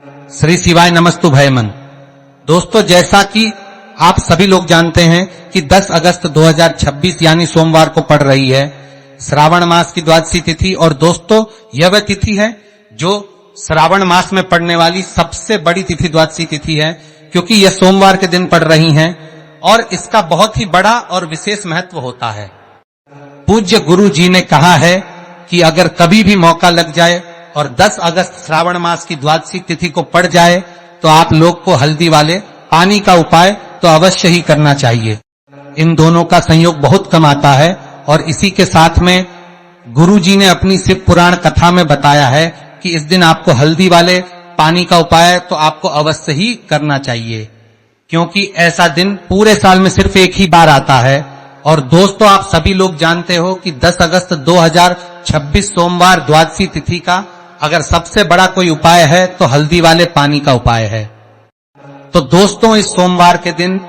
श्री शिवाय नमस्तु भयमन। दोस्तों, जैसा कि आप सभी लोग जानते हैं कि 10 अगस्त 2026 यानी सोमवार को पड़ रही है श्रावण मास की द्वादशी तिथि। और दोस्तों, यह वह तिथि है जो श्रावण मास में पड़ने वाली सबसे बड़ी तिथि द्वादशी तिथि है, क्योंकि यह सोमवार के दिन पड़ रही हैं और इसका बहुत ही बड़ा और विशेष महत्व होता है। पूज्य गुरु जी ने कहा है कि अगर कभी भी मौका लग जाए और 10 अगस्त श्रावण मास की द्वादशी तिथि को पड़ जाए तो आप लोग को हल्दी वाले पानी का उपाय तो अवश्य ही करना चाहिए। इन दोनों का संयोग बहुत कम आता है और इसी के साथ में गुरु जी ने अपनी शिव पुराण कथा में बताया है कि इस दिन आपको हल्दी वाले पानी का उपाय तो आपको अवश्य ही करना चाहिए, क्योंकि ऐसा दिन पूरे साल में सिर्फ एक ही बार आता है। और दोस्तों, आप सभी लोग जानते हो कि 10 अगस्त 2026 सोमवार द्वादशी तिथि का अगर सबसे बड़ा कोई उपाय है तो हल्दी वाले पानी का उपाय है। तो दोस्तों, इस सोमवार के दिन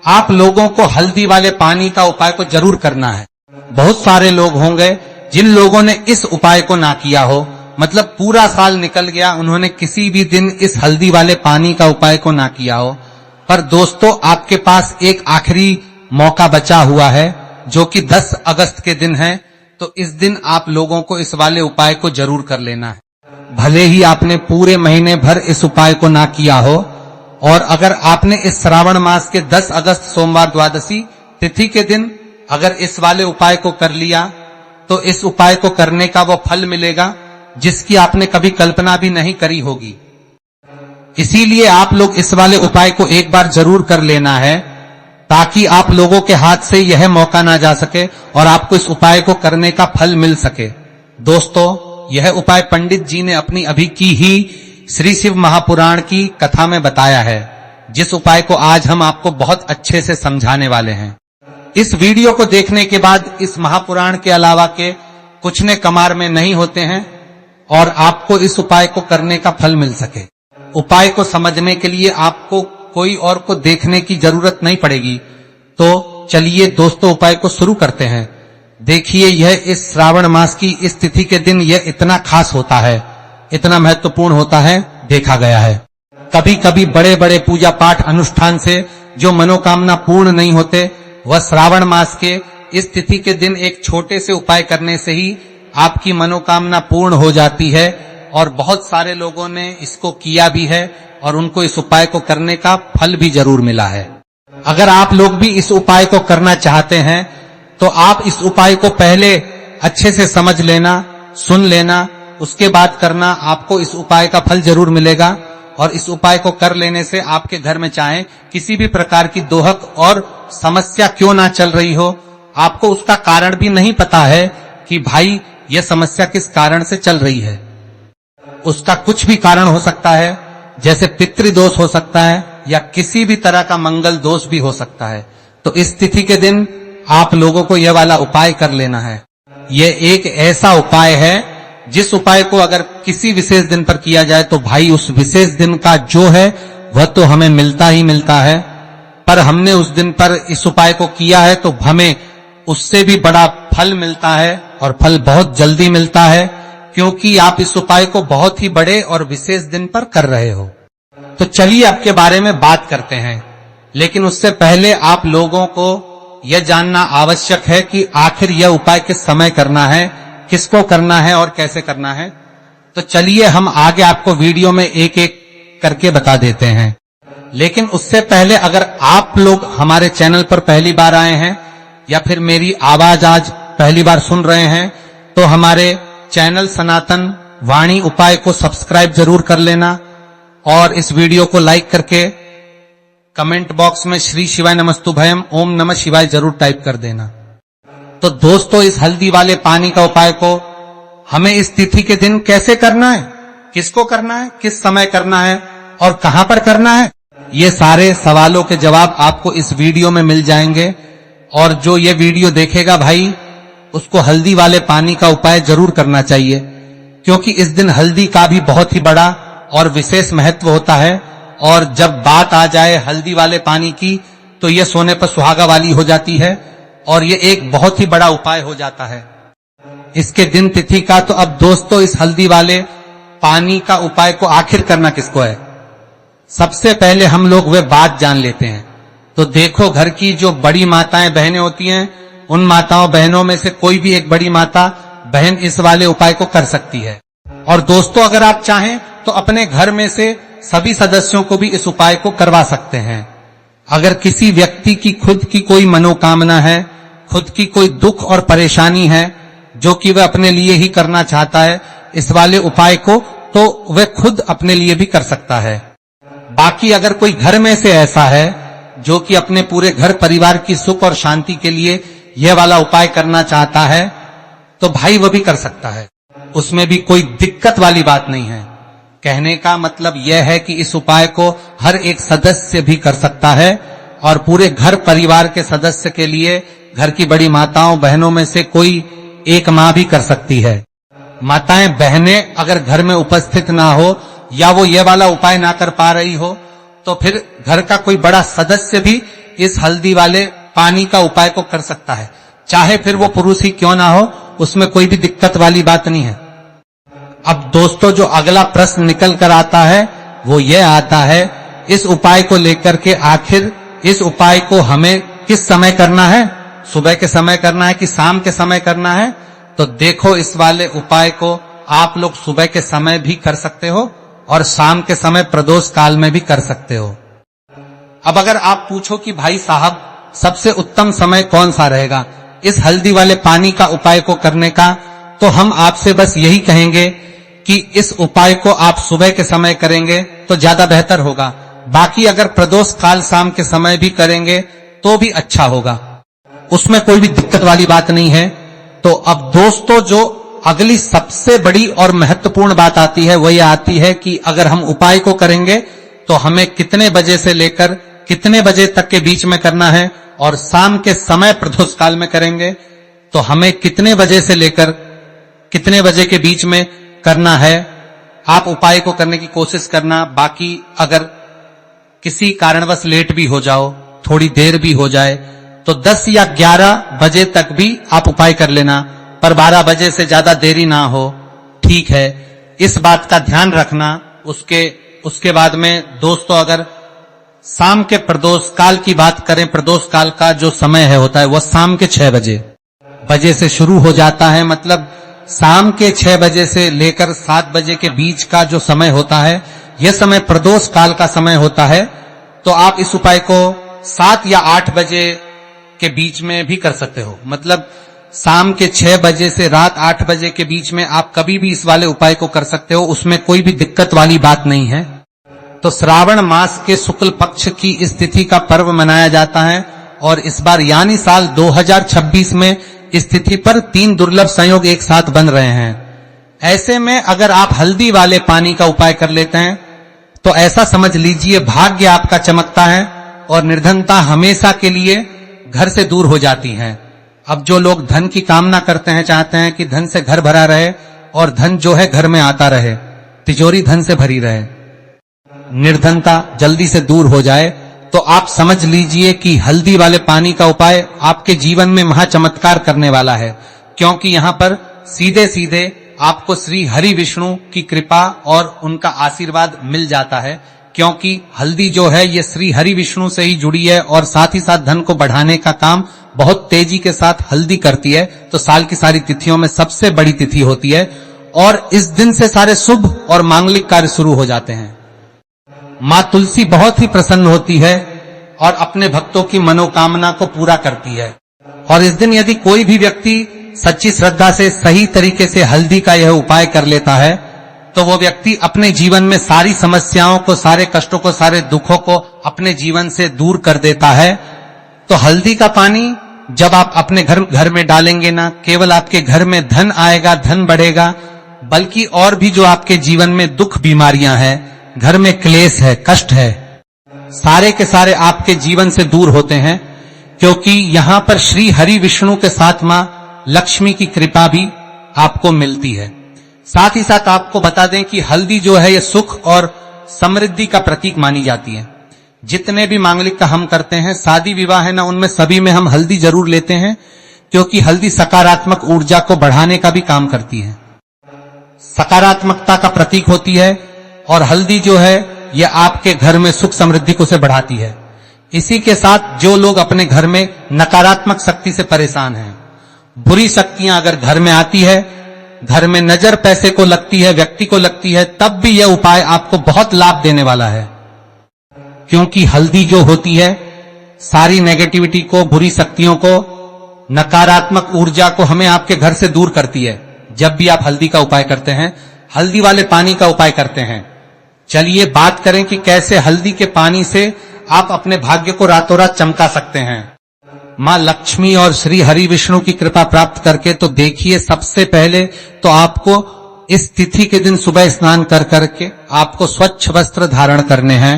आप लोगों को हल्दी वाले पानी का उपाय को जरूर करना है। बहुत सारे लोग होंगे जिन लोगों ने इस उपाय को ना किया हो, मतलब पूरा साल निकल गया, उन्होंने किसी भी दिन इस हल्दी वाले पानी का उपाय को ना किया हो। पर दोस्तों, आपके पास एक आखिरी मौका बचा हुआ है जो कि 10 अगस्त के दिन है। तो इस दिन आप लोगों को इस वाले उपाय को जरूर कर लेना है। भले ही आपने पूरे महीने भर इस उपाय को ना किया हो, और अगर आपने इस श्रावण मास के 10 अगस्त सोमवार द्वादशी तिथि के दिन अगर इस वाले उपाय को कर लिया तो इस उपाय को करने का वो फल मिलेगा जिसकी आपने कभी कल्पना भी नहीं करी होगी। इसीलिए आप लोग इस वाले उपाय को एक बार जरूर कर लेना है, ताकि आप लोगों के हाथ से यह मौका ना जा सके और आपको इस उपाय को करने का फल मिल सके। दोस्तों, यह उपाय पंडित जी ने अपनी अभी की ही श्री शिव महापुराण की कथा में बताया है, जिस उपाय को आज हम आपको बहुत अच्छे से समझाने वाले हैं। इस वीडियो को देखने के बाद इस महापुराण के अलावा के कुछ ने कमार में नहीं होते हैं और आपको इस उपाय को करने का फल मिल सके। उपाय को समझने के लिए आपको कोई और को देखने की जरूरत नहीं पड़ेगी। तो चलिए दोस्तों, उपाय को शुरू करते हैं। देखिए, यह इस श्रावण मास की इस तिथि के दिन यह इतना खास होता है, इतना महत्वपूर्ण होता है, देखा गया है। कभी कभी बड़े बड़े पूजा पाठ अनुष्ठान से जो मनोकामना पूर्ण नहीं होते, वह श्रावण मास के इस तिथि के दिन एक छोटे से उपाय करने से ही आपकी मनोकामना पूर्ण हो जाती है। और बहुत सारे लोगों ने इसको किया भी है और उनको इस उपाय को करने का फल भी जरूर मिला है। अगर आप लोग भी इस उपाय को करना चाहते हैं तो आप इस उपाय को पहले अच्छे से समझ लेना, सुन लेना, उसके बाद करना। आपको इस उपाय का फल जरूर मिलेगा और इस उपाय को कर लेने से आपके घर में चाहे किसी भी प्रकार की दोहक और समस्या क्यों ना चल रही हो, आपको उसका कारण भी नहीं पता है कि भाई यह समस्या किस कारण से चल रही है। उसका कुछ भी कारण हो सकता है, जैसे पितृदोष हो सकता है या किसी भी तरह का मंगल दोष भी हो सकता है। तो इस तिथि के दिन आप लोगों को यह वाला उपाय कर लेना है। यह एक ऐसा उपाय है जिस उपाय को अगर किसी विशेष दिन पर किया जाए तो भाई उस विशेष दिन का जो है वह तो हमें मिलता ही मिलता है। पर हमने उस दिन पर इस उपाय को किया है तो हमें उससे भी बड़ा फल मिलता है, और फल बहुत जल्दी मिलता है, क्योंकि आप इस उपाय को बहुत ही बड़े और विशेष दिन पर कर रहे हो। तो चलिए अब के बारे में बात करते हैं, लेकिन उससे पहले आप लोगों को यह जानना आवश्यक है कि आखिर यह उपाय किस समय करना है, किसको करना है और कैसे करना है। तो चलिए हम आगे आपको वीडियो में एक एक करके बता देते हैं। लेकिन उससे पहले अगर आप लोग हमारे चैनल पर पहली बार आए हैं या फिर मेरी आवाज आज पहली बार सुन रहे हैं तो हमारे चैनल सनातन वाणी उपाय को सब्सक्राइब जरूर कर लेना और इस वीडियो को लाइक करके कमेंट बॉक्स में श्री शिवाय नमस्तु भयम ओम नमः शिवाय जरूर टाइप कर देना। तो दोस्तों, इस हल्दी वाले पानी का उपाय को हमें इस तिथि के दिन कैसे करना है, किसको करना है, किस समय करना है और कहां पर करना है, ये सारे सवालों के जवाब आपको इस वीडियो में मिल जाएंगे। और जो ये वीडियो देखेगा भाई, उसको हल्दी वाले पानी का उपाय जरूर करना चाहिए, क्योंकि इस दिन हल्दी का भी बहुत ही बड़ा और विशेष महत्व होता है। और जब बात आ जाए हल्दी वाले पानी की तो यह सोने पर सुहागा वाली हो जाती है और ये एक बहुत ही बड़ा उपाय हो जाता है इसके दिन तिथि का। तो अब दोस्तों, इस हल्दी वाले पानी का उपाय को आखिर करना किसको है? सबसे पहले हम लोग वे बात जान लेते हैं। तो देखो, घर की जो बड़ी माताएं बहनें होती हैं, उन माताओं बहनों में से कोई भी एक बड़ी माता बहन इस वाले उपाय को कर सकती है। और दोस्तों, अगर आप चाहें तो अपने घर में से सभी सदस्यों को भी इस उपाय को करवा सकते हैं। अगर किसी व्यक्ति की खुद की कोई मनोकामना है, खुद की कोई दुख और परेशानी है जो कि वह अपने लिए ही करना चाहता है इस वाले उपाय को, तो वह खुद अपने लिए भी कर सकता है। बाकी अगर कोई घर में से ऐसा है जो कि अपने पूरे घर परिवार की सुख और शांति के लिए यह वाला उपाय करना चाहता है, तो भाई वह भी कर सकता है, उसमें भी कोई दिक्कत वाली बात नहीं है। कहने का मतलब यह है कि इस उपाय को हर एक सदस्य भी कर सकता है और पूरे घर परिवार के सदस्य के लिए घर की बड़ी माताओं बहनों में से कोई एक माँ भी कर सकती है। माताएं बहनें अगर घर में उपस्थित ना हो या वो ये वाला उपाय ना कर पा रही हो, तो फिर घर का कोई बड़ा सदस्य भी इस हल्दी वाले पानी का उपाय को कर सकता है, चाहे फिर वो पुरुष ही क्यों ना हो, उसमें कोई भी दिक्कत वाली बात नहीं है। अब दोस्तों, जो अगला प्रश्न निकल कर आता है वो ये आता है, इस उपाय को लेकर के आखिर इस उपाय को हमें किस समय करना है? सुबह के समय करना है कि शाम के समय करना है? तो देखो, इस वाले उपाय को आप लोग सुबह के समय भी कर सकते हो और शाम के समय प्रदोष काल में भी कर सकते हो। अब अगर आप पूछो कि भाई साहब सबसे उत्तम समय कौन सा रहेगा इस हल्दी वाले पानी का उपाय को करने का, तो हम आपसे बस यही कहेंगे कि इस उपाय को आप सुबह के समय करेंगे तो ज्यादा बेहतर होगा। बाकी अगर प्रदोष काल शाम के समय भी करेंगे तो भी अच्छा होगा, उसमें कोई भी दिक्कत वाली बात नहीं है। तो अब दोस्तों, जो अगली सबसे बड़ी और महत्वपूर्ण बात आती है वो ये आती है कि अगर हम उपाय को करेंगे तो हमें कितने बजे से लेकर कितने बजे तक के बीच में करना है, और शाम के समय प्रदोष काल में करेंगे तो हमें कितने बजे से लेकर कितने बजे के बीच में करना है। आप उपाय को करने की कोशिश करना। बाकी अगर किसी कारणवश लेट भी हो जाओ, थोड़ी देर भी हो जाए, तो 10 या 11 बजे तक भी आप उपाय कर लेना, पर 12 बजे से ज्यादा देरी ना हो, ठीक है? इस बात का ध्यान रखना। उसके बाद में दोस्तों, अगर शाम के प्रदोष काल की बात करें, प्रदोष काल का जो समय है होता है वह शाम के 6 बजे से शुरू हो जाता है। मतलब शाम के 6 बजे से लेकर 7 बजे के बीच का जो समय होता है, यह समय प्रदोष काल का समय होता है। तो आप इस उपाय को 7 या 8 बजे के बीच में भी कर सकते हो। मतलब शाम के 6 बजे से रात 8 बजे के बीच में आप कभी भी इस वाले उपाय को कर सकते हो, उसमें कोई भी दिक्कत वाली बात नहीं है। तो श्रावण मास के शुक्ल पक्ष की इस तिथि का पर्व मनाया जाता है और इस बार यानी साल 2026 में इस तिथि पर 3 दुर्लभ संयोग एक साथ बन रहे हैं। ऐसे में अगर आप हल्दी वाले पानी का उपाय कर लेते हैं तो ऐसा समझ लीजिए भाग्य आपका चमकता है और निर्धनता हमेशा के लिए घर से दूर हो जाती है। अब जो लोग धन की कामना करते हैं, चाहते हैं कि धन से घर भरा रहे और धन जो है घर में आता रहे, तिजोरी धन से भरी रहे, निर्धनता जल्दी से दूर हो जाए, तो आप समझ लीजिए कि हल्दी वाले पानी का उपाय आपके जीवन में महा चमत्कार करने वाला है। क्योंकि यहां पर सीधे सीधे आपको श्री हरि विष्णु की कृपा और उनका आशीर्वाद मिल जाता है। क्योंकि हल्दी जो है ये श्री हरि विष्णु से ही जुड़ी है और साथ ही साथ धन को बढ़ाने का काम बहुत तेजी के साथ हल्दी करती है। तो साल की सारी तिथियों में सबसे बड़ी तिथि होती है और इस दिन से सारे शुभ और मांगलिक कार्य शुरू हो जाते हैं। माँ तुलसी बहुत ही प्रसन्न होती है और अपने भक्तों की मनोकामना को पूरा करती है। और इस दिन यदि कोई भी व्यक्ति सच्ची श्रद्धा से सही तरीके से हल्दी का यह उपाय कर लेता है तो वो व्यक्ति अपने जीवन में सारी समस्याओं को, सारे कष्टों को, सारे दुखों को अपने जीवन से दूर कर देता है। तो हल्दी का पानी जब आप अपने घर में डालेंगे ना, केवल आपके घर में धन आएगा, धन बढ़ेगा, बल्कि और भी जो आपके जीवन में दुख बीमारियां हैं, घर में क्लेश है, कष्ट है, सारे के सारे आपके जीवन से दूर होते हैं। क्योंकि यहां पर श्री हरि विष्णु के साथ मां लक्ष्मी की कृपा भी आपको मिलती है। साथ ही साथ आपको बता दें कि हल्दी जो है ये सुख और समृद्धि का प्रतीक मानी जाती है। जितने भी मांगलिक का हम करते हैं, शादी विवाह है ना, उनमें सभी में हम हल्दी जरूर लेते हैं, क्योंकि हल्दी सकारात्मक ऊर्जा को बढ़ाने का भी काम करती है। सकारात्मकता का प्रतीक होती है, और हल्दी जो है यह आपके घर में सुख समृद्धि को से बढ़ाती है। इसी के साथ जो लोग अपने घर में नकारात्मक शक्ति से परेशान हैं, बुरी शक्तियां अगर घर में आती है, घर में नजर पैसे को लगती है, व्यक्ति को लगती है, तब भी यह उपाय आपको बहुत लाभ देने वाला है। क्योंकि हल्दी जो होती है सारी नेगेटिविटी को, बुरी शक्तियों को, नकारात्मक ऊर्जा को हमें आपके घर से दूर करती है। जब भी आप हल्दी का उपाय करते हैं, हल्दी वाले पानी का उपाय करते हैं। चलिए बात करें कि कैसे हल्दी के पानी से आप अपने भाग्य को रातों रात चमका सकते हैं। मां लक्ष्मी और श्री हरि विष्णु की कृपा प्राप्त करके तो देखिए, सबसे पहले तो आपको इस तिथि के दिन सुबह स्नान कर करके आपको स्वच्छ वस्त्र धारण करने हैं।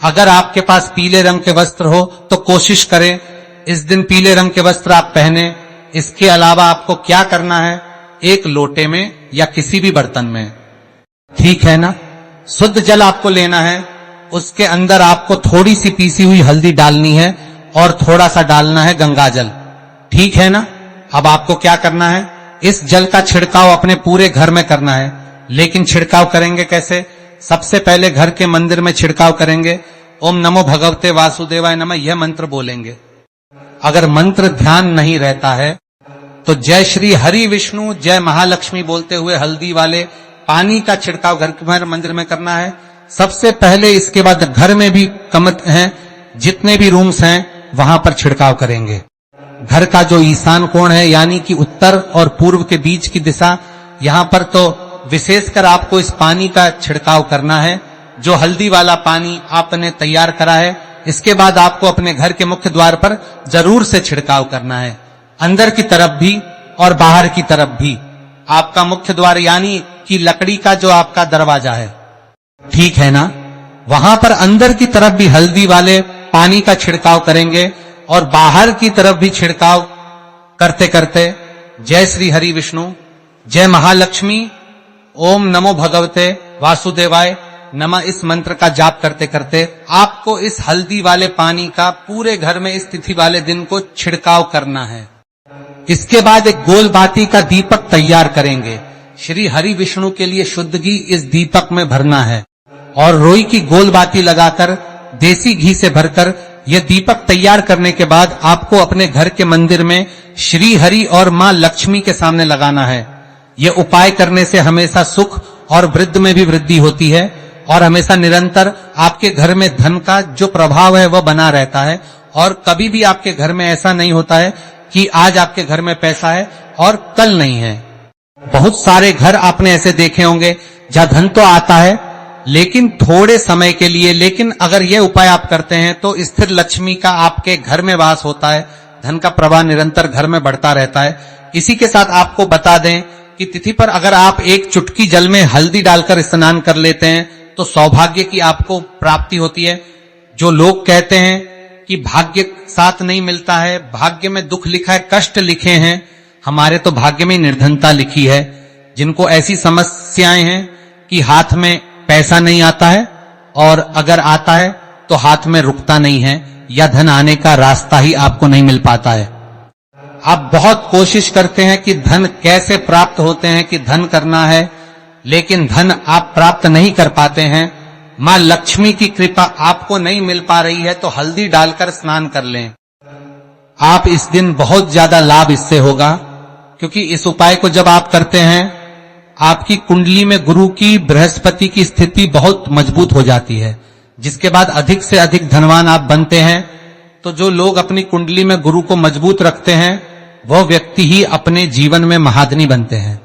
अगर आपके पास पीले रंग के वस्त्र हो तो कोशिश करें इस दिन पीले रंग के वस्त्र आप पहने। इसके अलावा आपको क्या करना है, एक लोटे में या किसी भी बर्तन में, ठीक है ना, शुद्ध जल आपको लेना है। उसके अंदर आपको थोड़ी सी पीसी हुई हल्दी डालनी है और थोड़ा सा डालना है गंगा जल, ठीक है ना। अब आपको क्या करना है, इस जल का छिड़काव अपने पूरे घर में करना है। लेकिन छिड़काव करेंगे कैसे? सबसे पहले घर के मंदिर में छिड़काव करेंगे। ओम नमो भगवते वासुदेवाय नमः यह मंत्र बोलेंगे। अगर मंत्र ध्यान नहीं रहता है तो जय श्री हरि विष्णु जय महालक्ष्मी बोलते हुए हल्दी वाले पानी का छिड़काव घर के मंदिर में करना है सबसे पहले। इसके बाद घर में भी कमत हैं, जितने भी रूम्स हैं वहां पर छिड़काव करेंगे। घर का जो ईशान कोण है यानी कि उत्तर और पूर्व के बीच की दिशा, यहां पर तो विशेषकर आपको इस पानी का छिड़काव करना है, जो हल्दी वाला पानी आपने तैयार करा है। इसके बाद आपको अपने घर के मुख्य द्वार पर जरूर से छिड़काव करना है, अंदर की तरफ भी और बाहर की तरफ भी। आपका मुख्य द्वार यानी कि लकड़ी का जो आपका दरवाजा है, ठीक है ना, वहां पर अंदर की तरफ भी हल्दी वाले पानी का छिड़काव करेंगे और बाहर की तरफ भी छिड़काव करते करते जय श्री हरि विष्णु जय महालक्ष्मी ओम नमो भगवते वासुदेवाय नमः इस मंत्र का जाप करते करते आपको इस हल्दी वाले पानी का पूरे घर में इस तिथि वाले दिन को छिड़काव करना है। इसके बाद एक गोल बाती का दीपक तैयार करेंगे। श्री हरि विष्णु के लिए शुद्ध घी इस दीपक में भरना है और रोई की गोल बाती लगाकर देसी घी से भरकर यह दीपक तैयार करने के बाद आपको अपने घर के मंदिर में श्री हरि और मां लक्ष्मी के सामने लगाना है। यह उपाय करने से हमेशा सुख और वृद्धि में भी वृद्धि होती है और हमेशा निरंतर आपके घर में धन का जो प्रभाव है वह बना रहता है। और कभी भी आपके घर में ऐसा नहीं होता है कि आज आपके घर में पैसा है और कल नहीं है। बहुत सारे घर आपने ऐसे देखे होंगे जहां धन तो आता है लेकिन थोड़े समय के लिए, लेकिन अगर यह उपाय आप करते हैं तो स्थिर लक्ष्मी का आपके घर में वास होता है, धन का प्रवाह निरंतर घर में बढ़ता रहता है। इसी के साथ आपको बता दें कि तिथि पर अगर आप एक चुटकी जल में हल्दी डालकर स्नान कर लेते हैं तो सौभाग्य की आपको प्राप्ति होती है। जो लोग कहते हैं कि भाग्य साथ नहीं मिलता है, भाग्य में दुख लिखा है, कष्ट लिखे हैं, हमारे तो भाग्य में निर्धनता लिखी है। जिनको ऐसी समस्याएं हैं कि हाथ में पैसा नहीं आता है और अगर आता है तो हाथ में रुकता नहीं है या धन आने का रास्ता ही आपको नहीं मिल पाता है। आप बहुत कोशिश करते हैं कि धन कैसे प्राप्त होते हैं, कि धन करना है, लेकिन धन आप प्राप्त नहीं कर पाते हैं। मां लक्ष्मी की कृपा आपको नहीं मिल पा रही है तो हल्दी डालकर स्नान कर लें। आप इस दिन बहुत ज्यादा लाभ इससे होगा, क्योंकि इस उपाय को जब आप करते हैं आपकी कुंडली में गुरु की, बृहस्पति की स्थिति बहुत मजबूत हो जाती है, जिसके बाद अधिक से अधिक धनवान आप बनते हैं। तो जो लोग अपनी कुंडली में गुरु को मजबूत रखते हैं वह व्यक्ति ही अपने जीवन में महाधनी बनते हैं।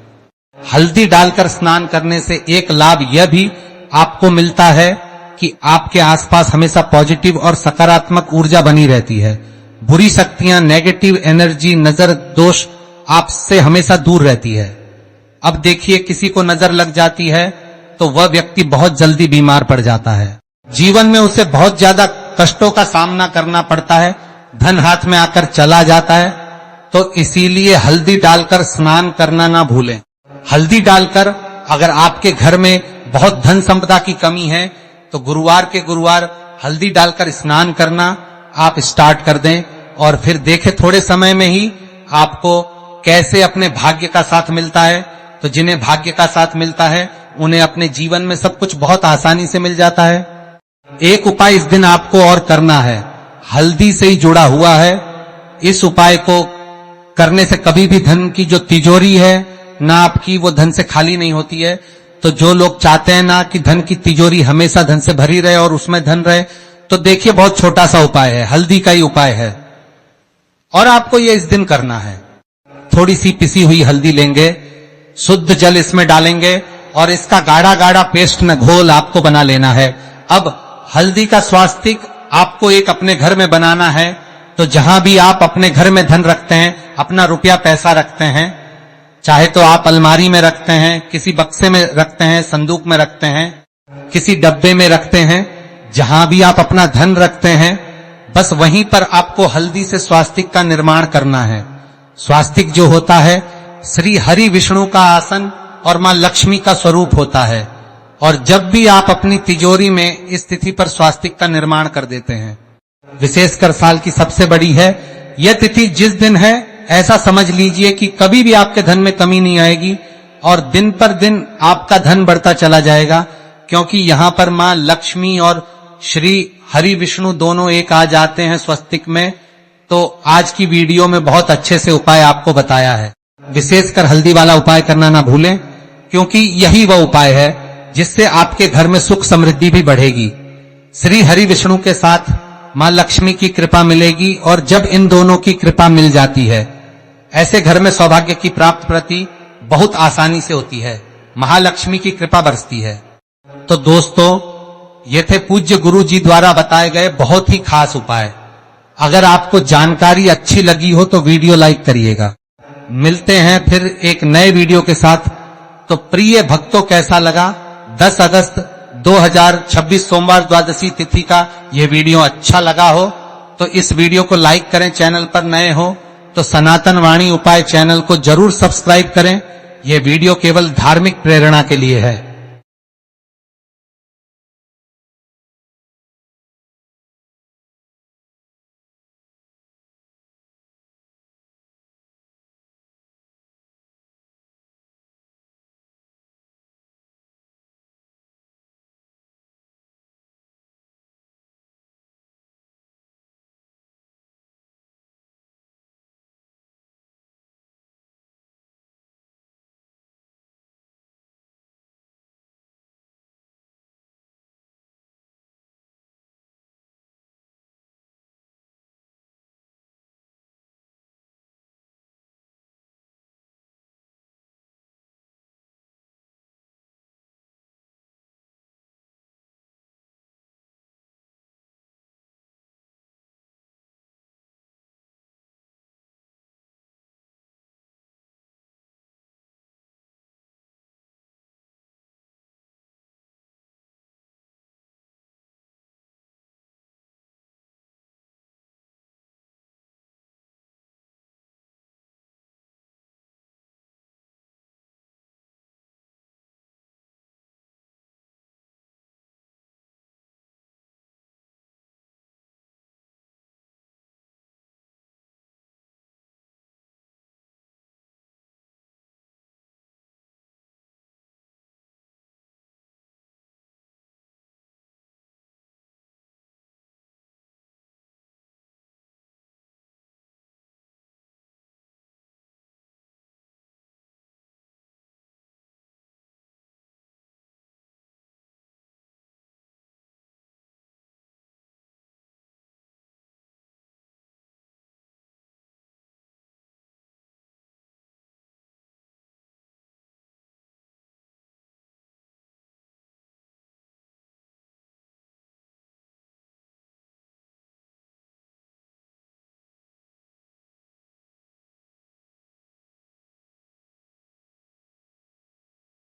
हल्दी डालकर स्नान करने से एक लाभ यह भी आपको मिलता है कि आपके आसपास हमेशा पॉजिटिव और सकारात्मक ऊर्जा बनी रहती है। बुरी शक्तियां, नेगेटिव एनर्जी, नजर दोष आपसे हमेशा दूर रहती है। अब देखिए, किसी को नजर लग जाती है तो वह व्यक्ति बहुत जल्दी बीमार पड़ जाता है, जीवन में उसे बहुत ज्यादा कष्टों का सामना करना पड़ता है, धन हाथ में आकर चला जाता है। तो इसीलिए हल्दी डालकर स्नान करना ना भूलें। हल्दी डालकर अगर आपके घर में बहुत धन संपदा की कमी है तो गुरुवार के गुरुवार हल्दी डालकर स्नान करना आप स्टार्ट कर दें और फिर देखें थोड़े समय में ही आपको कैसे अपने भाग्य का साथ मिलता है। तो जिन्हें भाग्य का साथ मिलता है उन्हें अपने जीवन में सब कुछ बहुत आसानी से मिल जाता है। एक उपाय इस दिन आपको और करना है, हल्दी से ही जुड़ा हुआ है। इस उपाय को करने से कभी भी धन की जो तिजोरी है ना आपकी, वो धन से खाली नहीं होती है। तो जो लोग चाहते हैं ना कि धन की तिजोरी हमेशा धन से भरी रहे और उसमें धन रहे, तो देखिए बहुत छोटा सा उपाय है, हल्दी का ही उपाय है और आपको ये इस दिन करना है। थोड़ी सी पिसी हुई हल्दी लेंगे, शुद्ध जल इसमें डालेंगे और इसका गाढ़ा गाढ़ा पेस्ट न घोल आपको बना लेना है। अब हल्दी का स्वास्तिक आपको एक अपने घर में बनाना है। तो जहां भी आप अपने घर में धन रखते हैं, अपना रुपया पैसा रखते हैं, चाहे तो आप अलमारी में रखते हैं, किसी बक्से में रखते हैं, संदूक में रखते हैं, किसी डब्बे में रखते हैं, जहां भी आप अपना धन रखते हैं, बस वहीं पर आपको हल्दी से स्वास्तिक का निर्माण करना है। स्वास्तिक जो होता है श्री हरि विष्णु का आसन और मां लक्ष्मी का स्वरूप होता है। और जब भी आप अपनी तिजोरी में इस तिथि पर स्वास्तिक का निर्माण कर देते हैं, विशेषकर साल की सबसे बड़ी है यह तिथि, जिस दिन है ऐसा समझ लीजिए कि कभी भी आपके धन में कमी नहीं आएगी और दिन पर दिन आपका धन बढ़ता चला जाएगा, क्योंकि यहां पर मां लक्ष्मी और श्री हरि विष्णु दोनों एक आ जाते हैं स्वस्तिक में। तो आज की वीडियो में बहुत अच्छे से उपाय आपको बताया है। विशेषकर हल्दी वाला उपाय करना ना भूलें, क्योंकि यही वह उपाय है जिससे आपके घर में सुख समृद्धि भी बढ़ेगी। श्री हरि विष्णु के साथ मां लक्ष्मी की कृपा मिलेगी और जब इन दोनों की कृपा मिल जाती है, ऐसे घर में सौभाग्य की प्राप्ति बहुत आसानी से होती है, महालक्ष्मी की कृपा बरसती है। तो दोस्तों, ये थे पूज्य गुरु जी द्वारा बताए गए बहुत ही खास उपाय। अगर आपको जानकारी अच्छी लगी हो तो वीडियो लाइक करिएगा। मिलते हैं फिर एक नए वीडियो के साथ। तो प्रिय भक्तों, कैसा लगा 10 अगस्त 2026 सोमवार द्वादशी तिथि का यह वीडियो? अच्छा लगा हो तो इस वीडियो को लाइक करें। चैनल पर नए हो तो सनातन वाणी उपाय चैनल को जरूर सब्सक्राइब करें। यह वीडियो केवल धार्मिक प्रेरणा के लिए है।